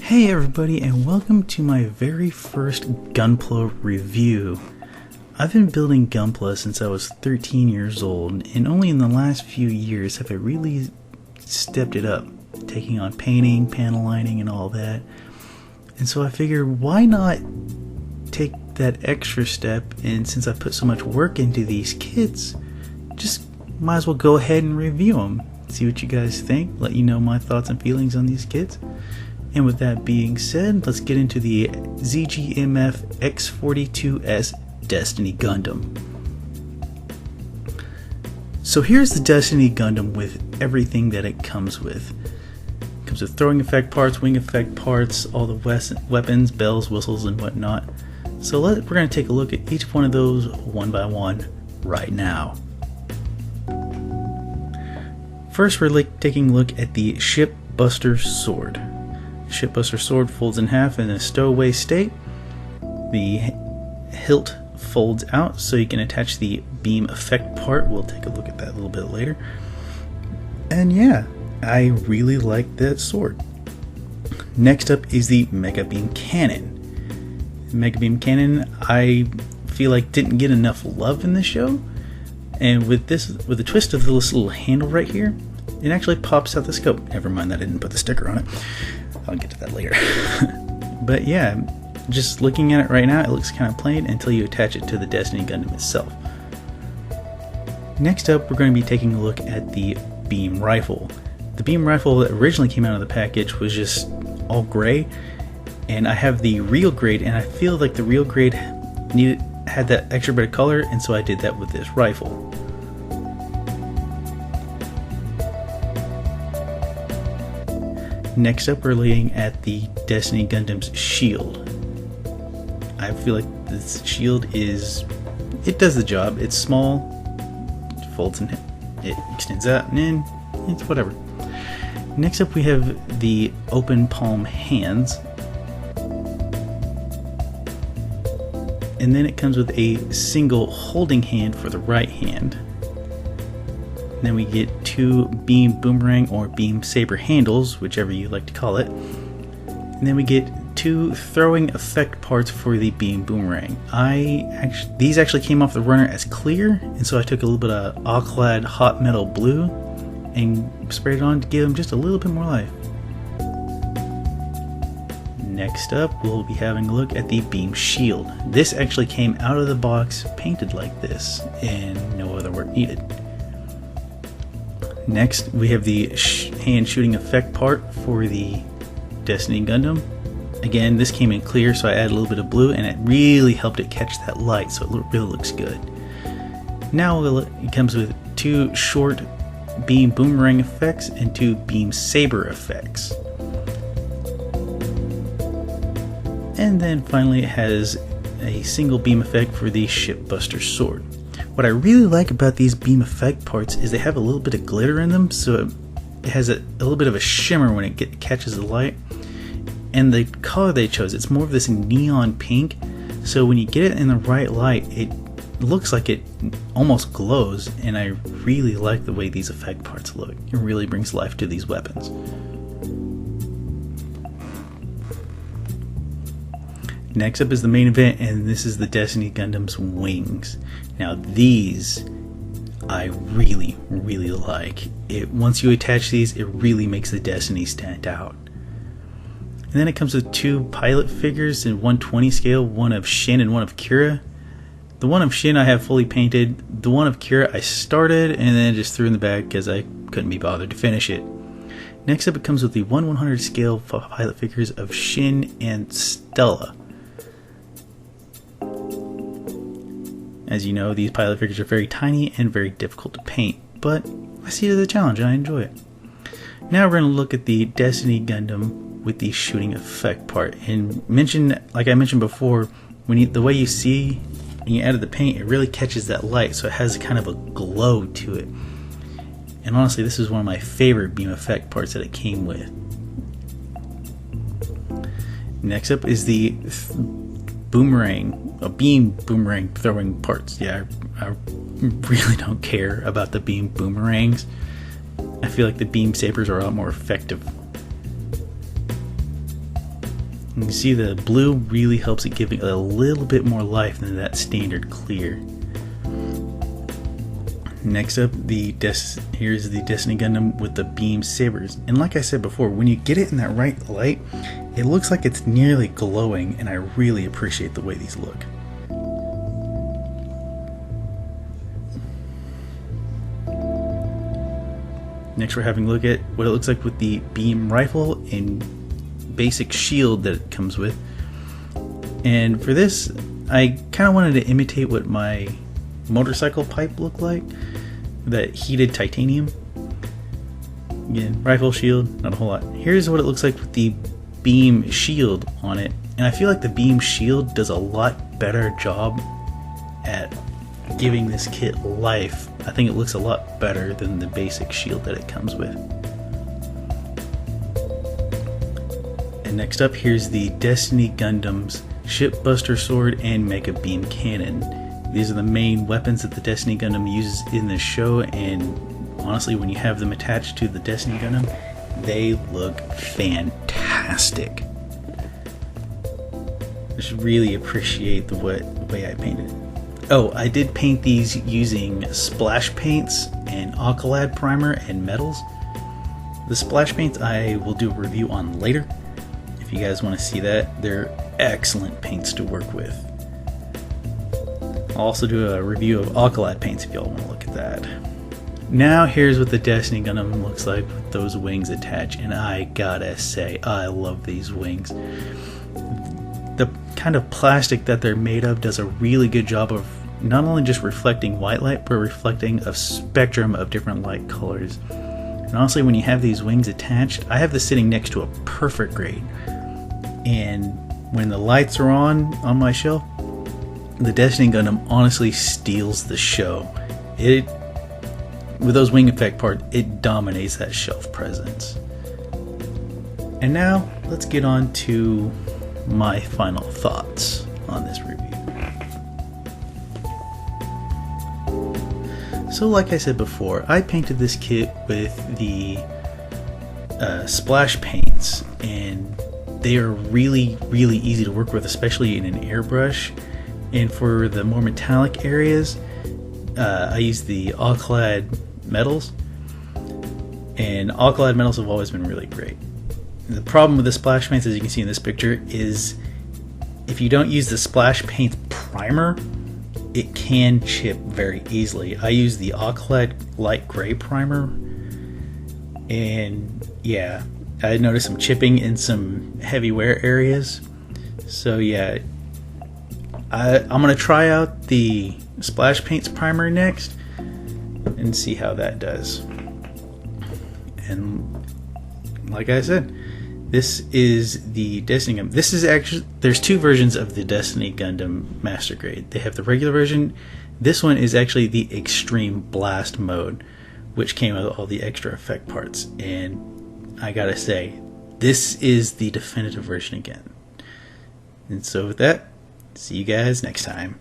Hey everybody, and welcome to my very first Gunpla review. I've been building Gunpla since I was 13 years old, and only in the last few years have I really stepped it up, taking on painting, panel lining, and all that. And so I figured, why not take that extra step, and since I put so much work into these kits, just might as well go ahead and review them. See what you guys think, let you know my thoughts and feelings on these kits. And with that being said, let's get into the ZGMF X42S Destiny Gundam. So here's the Destiny Gundam with everything that it comes with. It comes with throwing effect parts, wing effect parts, all the weapons, bells, whistles, and whatnot. So we're going to take a look at each one of those one by one right now. First, we're taking a look at the Shipbuster Sword. Shipbuster Sword folds in half in a stowaway state. The hilt folds out so you can attach the beam effect part. We'll take a look at that a little bit later. And yeah, I really like that sword. Next up is the Mega Beam Cannon. Mega Beam Cannon, I feel like didn't get enough love in the show. And with the twist of this little handle right here, it actually pops out the scope. Never mind that I didn't put the sticker on it. I'll get to that later. But yeah, just looking at it right now, it looks kind of plain until you attach it to the Destiny Gundam itself. Next up, we're going to be taking a look at the beam rifle. The beam rifle that originally came out of the package was just all gray, and I have the real grade, and I feel like the real grade had that extra bit of color, and so I did that with this rifle. Next up, we're looking at the Destiny Gundam's shield. I feel like this shield it does the job. It's small, it folds and it extends out and in, it's whatever. Next up, we have the open palm hands. And then it comes with a single holding hand for the right hand. And then we get two beam boomerang or beam saber handles, whichever you like to call it. And then we get two throwing effect parts for the beam boomerang. These actually came off the runner as clear, and so I took a little bit of Alclad hot metal blue and sprayed it on to give them just a little bit more life. Next up, we'll be having a look at the beam shield. This actually came out of the box painted like this, and no other work needed. Next, we have the hand shooting effect part for the Destiny Gundam. Again, this came in clear, so I added a little bit of blue, and it really helped it catch that light, so it really looks good. Now it comes with two short beam boomerang effects and two beam saber effects. And then finally it has a single beam effect for the Shipbuster Sword. What I really like about these beam effect parts is they have a little bit of glitter in them, so it has a little bit of a shimmer when it catches the light. And the color they chose, it's more of this neon pink, so when you get it in the right light, it looks like it almost glows, and I really like the way these effect parts look. It really brings life to these weapons. Next up is the main event, and this is the Destiny Gundam's wings. Now these I really like. Once you attach these, it really makes the Destiny stand out. And then it comes with two pilot figures in 120 scale, one of Shin and one of Kira. The one of Shin I have fully painted. The one of Kira I started and then just threw in the bag because I couldn't be bothered to finish it. Next up, it comes with the 1/100 scale pilot figures of Shin and Stella. As you know, these pilot figures are very tiny and very difficult to paint, but I see it as a challenge and I enjoy it. Now we're going to look at the Destiny Gundam with the shooting effect part. And like I mentioned before, the way you see when you added the paint, it really catches that light, so it has kind of a glow to it. And honestly, this is one of my favorite beam effect parts that it came with. Next up is the beam boomerang throwing parts. Yeah, I really don't care about the beam boomerangs. I feel like the beam sabers are a lot more effective. You can see the blue really helps it give it a little bit more life than that standard clear. Next up, here's the Destiny Gundam with the beam sabers. And like I said before, when you get it in that right light, it looks like it's nearly glowing, and I really appreciate the way these look. Next, we're having a look at what it looks like with the beam rifle and basic shield that it comes with. And for this, I kind of wanted to imitate what my motorcycle pipe looked like, that heated titanium. Again, rifle, shield, not a whole lot. Here's what it looks like with the beam shield on it, and I feel like the beam shield does a lot better job at giving this kit life. I think it looks a lot better than the basic shield that it comes with. And next up, here's the Destiny Gundam's Ship Buster Sword and Mega Beam Cannon. These are the main weapons that the Destiny Gundam uses in the show, and honestly, when you have them attached to the Destiny Gundam, they look fantastic. I just really appreciate the way I painted it. Oh, I did paint these using splash paints and Alkalad primer and metals. The splash paints I will do a review on later. If you guys want to see that, they're excellent paints to work with. I'll also do a review of Alkalad paints if y'all want to look at that. Now here's what the Destiny Gundam looks like with those wings attached, and I gotta say, I love these wings. The kind of plastic that they're made of does a really good job of not only just reflecting white light, but reflecting a spectrum of different light colors. And honestly, when you have these wings attached, I have this sitting next to a perfect grade, and when the lights are on my shelf, the Destiny Gundam honestly steals the show. With those wing effect parts, it dominates that shelf presence. And now, let's get on to my final thoughts on this review. So like I said before, I painted this kit with the splash paints, and they are really easy to work with, especially in an airbrush. And for the more metallic areas, I used the Alkalad metals, and Alkalad metals have always been really great. The problem with the splash paints, as you can see in this picture, is if you don't use the splash paint primer, it can chip very easily. I use the Alkalad light gray primer, and yeah, I noticed some chipping in some heavy wear areas. So yeah, I'm gonna try out the splash paints primer next and see how that does. And like I said, this is the Destiny Gundam. This is actually, there's two versions of the Destiny Gundam Master Grade. They have the regular version. This one is actually the Extreme Blast mode, which came with all the extra effect parts. And I gotta say, this is the definitive version again. And so with that, see you guys next time.